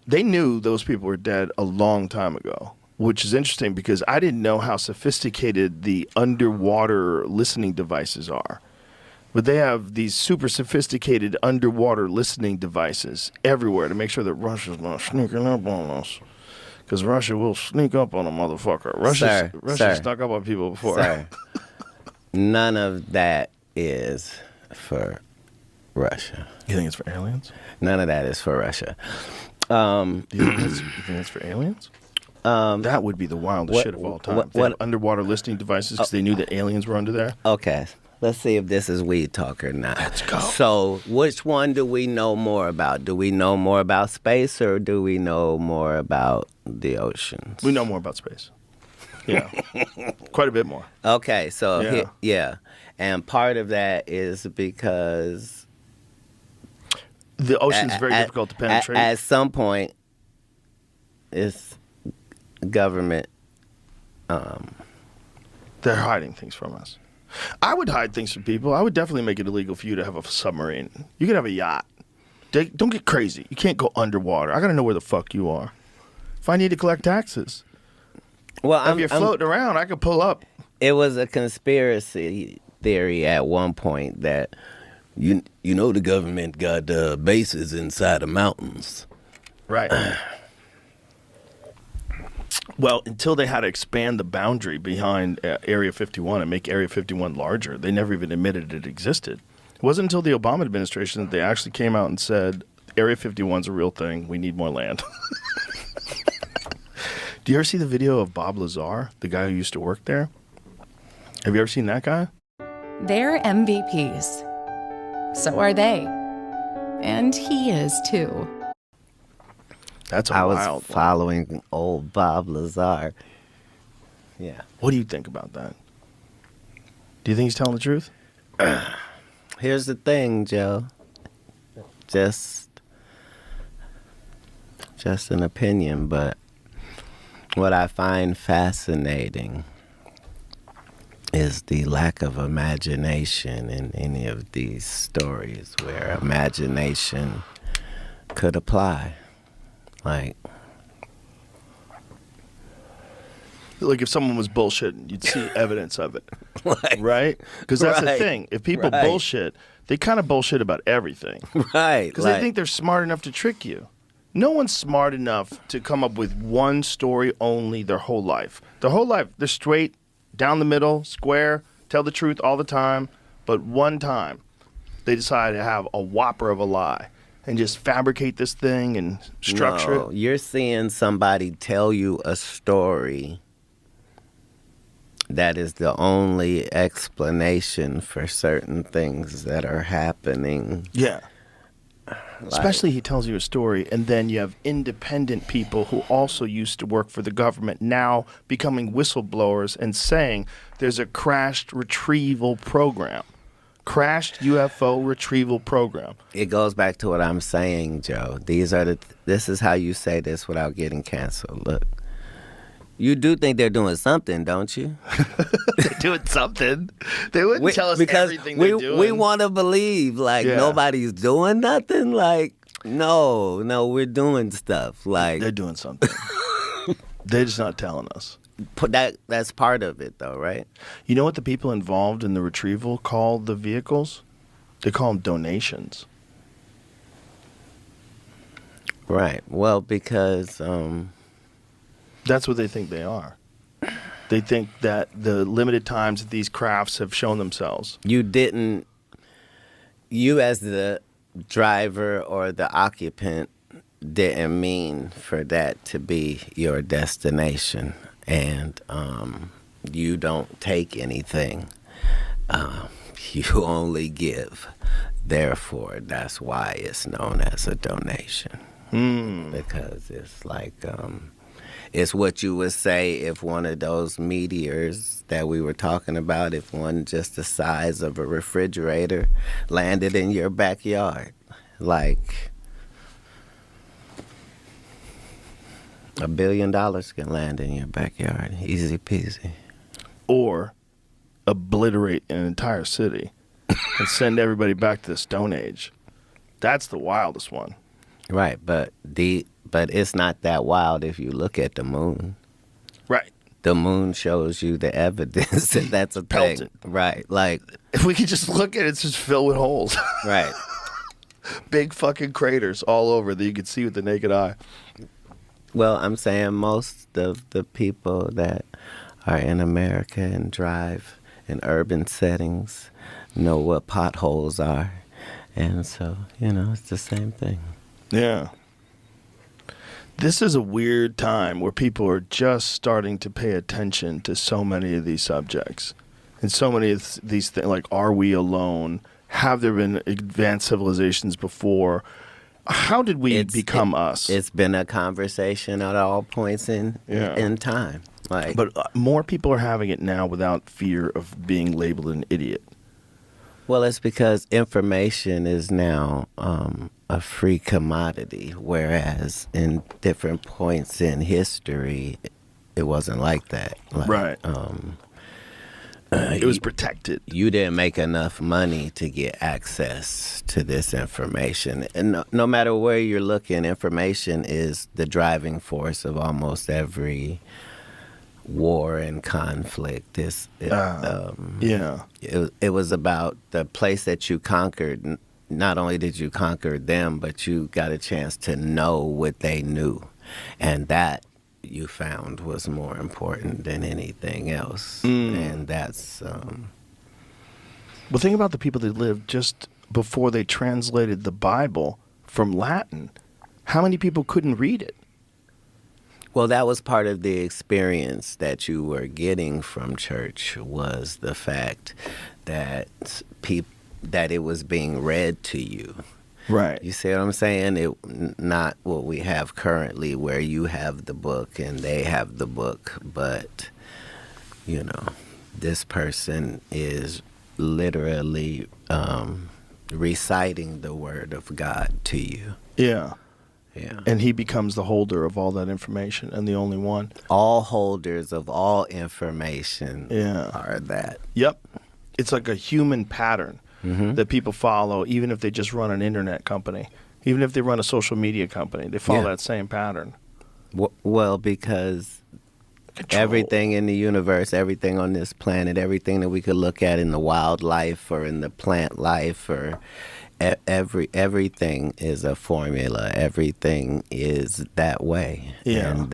They knew those people were dead a long time ago, which is interesting because I didn't know how sophisticated the underwater listening devices are. But they have these super sophisticated underwater listening devices everywhere to make sure that Russia's not sneaking up on us. Because Russia will sneak up on a motherfucker. Russia snuck up on people before. Sir, none of that is for Russia. You think it's for aliens? None of that is for Russia. Do you think it's for aliens? That would be the wildest shit of all time. They have underwater listening devices because they knew that aliens were under there. Okay. Let's see if this is weed talk or not. Let's go. So, which one do we know more about? Do we know more about space or do we know more about the oceans? We know more about space. Yeah. Quite a bit more. Okay, so yeah. And part of that is because the ocean's very difficult to penetrate. At some point, it's government. They're hiding things from us. I would hide things from people. I would definitely make it illegal for you to have a submarine. You could have a yacht. Don't get crazy. You can't go underwater. I got to know where the fuck you are. If I need to collect taxes. Well, if you're floating around, I could pull up. It was a conspiracy theory at one point that you know the government got bases inside the mountains. Right. Well, until they had to expand the boundary behind Area 51 and make Area 51 larger, they never even admitted it existed. It wasn't until the Obama administration that they actually came out and said, Area 51's a real thing. We need more land. Do you ever see the video of Bob Lazar, the guy who used to work there? Have you ever seen that guy? They're MVPs. So are they. And he is, too. That's a I wild was following old Bob Lazar. Yeah. What do you think about that? Do you think he's telling the truth? Here's the thing, Joe. Just an opinion, but what I find fascinating is the lack of imagination in any of these stories where imagination could apply. Like if someone was bullshitting, you'd see evidence of it, right? Because that's the thing. If people bullshit, they kind of bullshit about everything, right? Because they think they're smart enough to trick you. No one's smart enough to come up with one story only their whole life. Their whole life, they're straight, down the middle, square, tell the truth all the time. But one time, they decide to have a whopper of a lie. And just fabricate this thing and structure it? You're seeing somebody tell you a story that is the only explanation for certain things that are happening. Yeah. Especially he tells you a story, and then you have independent people who also used to work for the government now becoming whistleblowers and saying there's a crashed retrieval program. Crashed UFO retrieval program. It goes back to what I'm saying, Joe. This is how you say this without getting canceled. Look, you do think they're doing something, don't you? They're doing something. They wouldn't tell us everything they're doing. We want to believe nobody's doing nothing. Like, no, we're doing stuff. Like they're doing something. They're just not telling us. That's part of it, though, right? You know what the people involved in the retrieval call the vehicles? They call them donations. Right. Well, because that's what they think they are. They think that the limited times that these crafts have shown themselves. You as the driver or the occupant didn't mean for that to be your destination. And you don't take anything. You only give. Therefore, that's why it's known as a donation. Because it's like, it's what you would say if one of those meteors that we were talking about, if one just the size of a refrigerator landed in your backyard. Like, $1 billion can land in your backyard, easy peasy. Or obliterate an entire city and send everybody back to the Stone Age. That's the wildest one. Right, but But it's not that wild if you look at the moon. Right. The moon shows you the evidence that that's a thing. Pelted. Right. Like, If we could just look at it, it's just filled with holes. right. Big fucking craters all over that you could see with the naked eye. Well, I'm saying most of the people that are in America and drive in urban settings know what potholes are. And so, it's the same thing. Yeah. This is a weird time where people are just starting to pay attention to so many of these subjects. And so many of these things, like, are we alone? Have there been advanced civilizations before? How did we become us? It's been a conversation at all points in time. Like, But more people are having it now without fear of being labeled an idiot. well, it's because information is now a free commodity, whereas in different points in history, it wasn't like that. Like, Right. It was protected. You didn't make enough money to get access to this information. And no matter where you're looking, information is the driving force of almost every war and conflict. Yeah. It was about the place that you conquered. Not only did you conquer them, but you got a chance to know what they knew. And that, you found, was more important than anything else. And that's... Well, think about the people that lived just before they translated the Bible from Latin. How many people couldn't read it? Well, that was part of the experience that you were getting from church, was the fact that that it was being read to you. Right. You see what I'm saying? Not what we have currently, where you have the book and they have the book, but this person is literally reciting the word of God to you. Yeah. Yeah. And he becomes the holder of all that information and the only one. All holders of all information Yeah. are that. Yep. It's like a human pattern that people follow, even if they just run an internet company, even if they run a social media company. They follow that same pattern. Well, because everything in the universe, everything on this planet, everything that we could look at in the wildlife or in the plant life, or everything is a formula. Everything is that way. Yeah. And